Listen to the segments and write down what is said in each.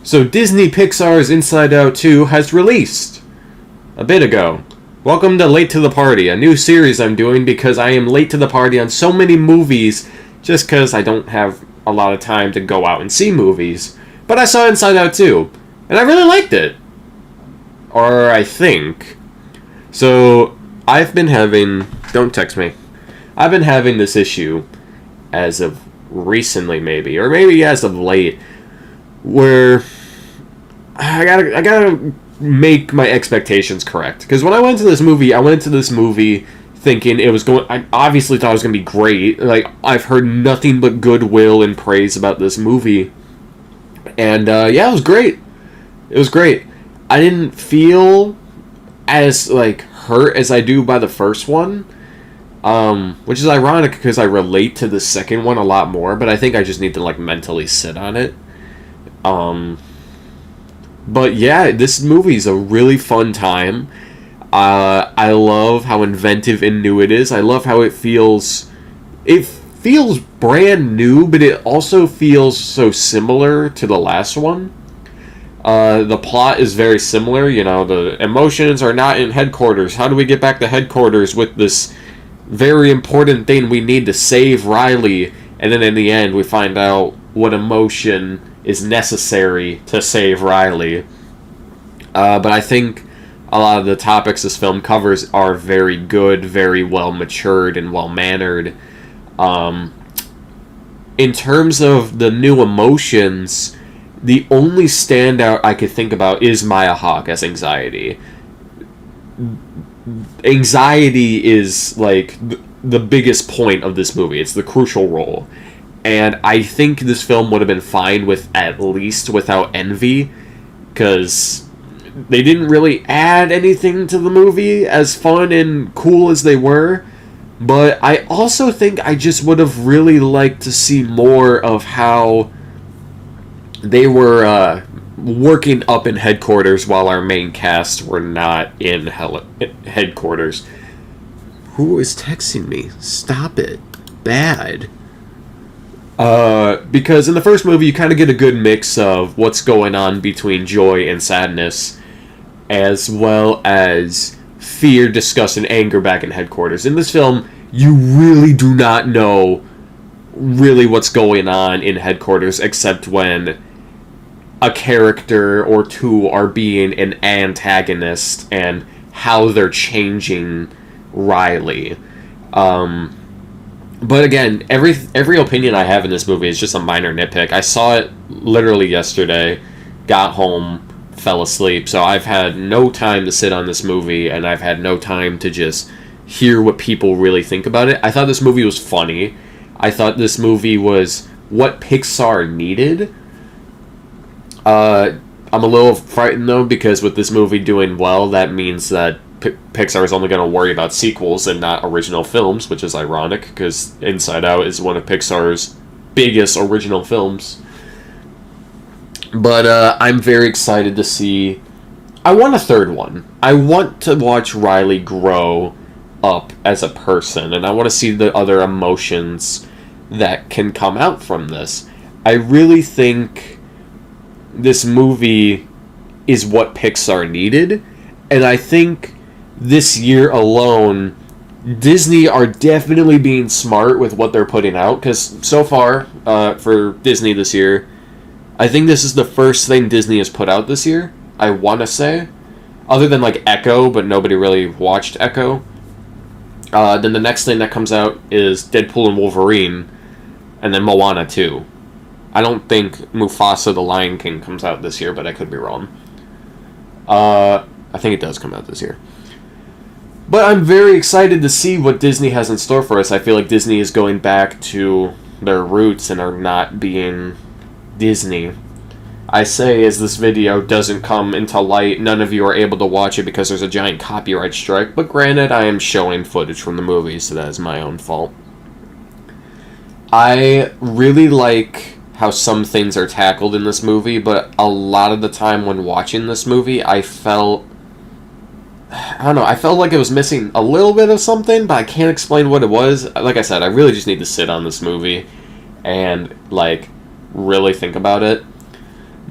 So Disney Pixar's Inside Out 2 has released a bit ago. Welcome to Late to the Party, a new series I'm doing because I am late to the party on so many movies just because I don't have a lot of time to go out and see movies. But I saw Inside Out 2, and I really liked it. Or I think. So, I've been having... Don't text me. I've been having this issue as of recently, maybe, or maybe as of late, where I gotta make my expectations correct. Because when I went to this movie, thinking it was going... I obviously thought it was going to be great. Like, I've heard nothing but goodwill and praise about this movie. And, yeah, it was great. It was great. I didn't feel as, like, hurt as I do by the first one. Which is ironic because I relate to the second one a lot more, but I think I just need to, like, mentally sit on it. But yeah, this movie's a really fun time. I love how inventive and new it is. I love how it feels... It feels brand new, but it also feels so similar to the last one. The plot is very similar. You know, the emotions are not in headquarters. How do we get back to headquarters with this very important thing we need to save Riley? And then in the end, we find out what emotion is necessary to save Riley. But I think a lot of the topics this film covers are very good, very well matured, and well mannered. In terms of the new emotions, the only standout I could think about is Maya Hawke as anxiety. Anxiety is, like, the biggest point of this movie. It's the crucial role. And I think this film would have been fine with at least without Envy, because they didn't really add anything to the movie as fun and cool as they were. But I also think I just would have really liked to see more of how they were working up in headquarters while our main cast were not in headquarters. Who is texting me? Stop it. Bad. Because in the first movie you kind of get a good mix of what's going on between joy and sadness, as well as fear, disgust, and anger back in headquarters. In this film, you really do not know really what's going on in headquarters, except when a character or two are being an antagonist and how they're changing Riley. But again, every opinion I have in this movie is just a minor nitpick. I saw it literally yesterday, got home, fell asleep, so I've had no time to sit on this movie, and I've had no time to just hear what people really think about it. I thought this movie was funny. I thought this movie was what Pixar needed. I'm a little frightened, though, because with this movie doing well, that means that Pixar is only going to worry about sequels and not original films, which is ironic, because Inside Out is one of Pixar's biggest original films. But I'm very excited to see... I want a third one. I want to watch Riley grow up as a person, and I want to see the other emotions that can come out from this. I really think this movie is what Pixar needed, and I think this year alone, Disney are definitely being smart with what they're putting out, because so far, for Disney this year, I think this is the first thing Disney has put out this year, I want to say, other than, like, Echo, but nobody really watched Echo. Then the next thing that comes out is Deadpool and Wolverine, and then Moana 2. I don't think Mufasa the Lion King comes out this year, but I could be wrong. I think it does come out this year. But I'm very excited to see what Disney has in store for us. I feel like Disney is going back to their roots and are not being Disney. I say as this video doesn't come into light, none of you are able to watch it because there's a giant copyright strike, but granted, I am showing footage from the movie, so that is my own fault. I really like how some things are tackled in this movie, but a lot of the time when watching this movie, I felt like it was missing a little bit of something, but I can't explain what it was. Like I said, I really just need to sit on this movie and, like, really think about it.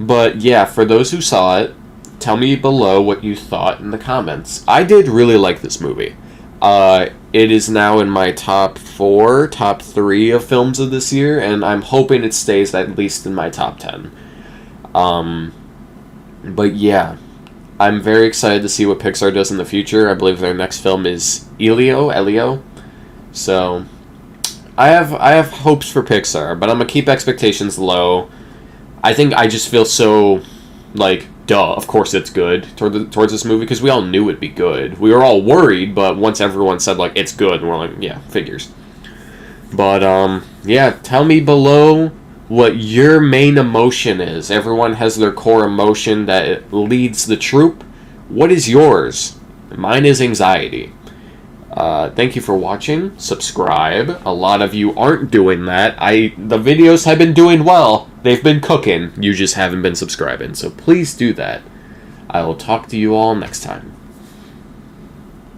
But yeah, for those who saw it, tell me below what you thought in the comments. I did really like this movie. It is now in my top 4, top 3 of films of this year, and I'm hoping it stays at least in my top 10. But yeah, I'm very excited to see what Pixar does in the future. I believe their next film is Elio. So I have hopes for Pixar, but I'm gonna keep expectations low. I think I just feel so like, duh, of course it's good towards this movie, because we all knew it'd be good. We were all worried, but once everyone said, like, it's good, and we're like, yeah, figures. But, yeah, tell me below what your main emotion is. Everyone has their core emotion that leads the troop. What is yours? Mine is anxiety. Thank you for watching. Subscribe. A lot of you aren't doing that. The videos have been doing well. They've been cooking. You just haven't been subscribing. So please do that. I will talk to you all next time.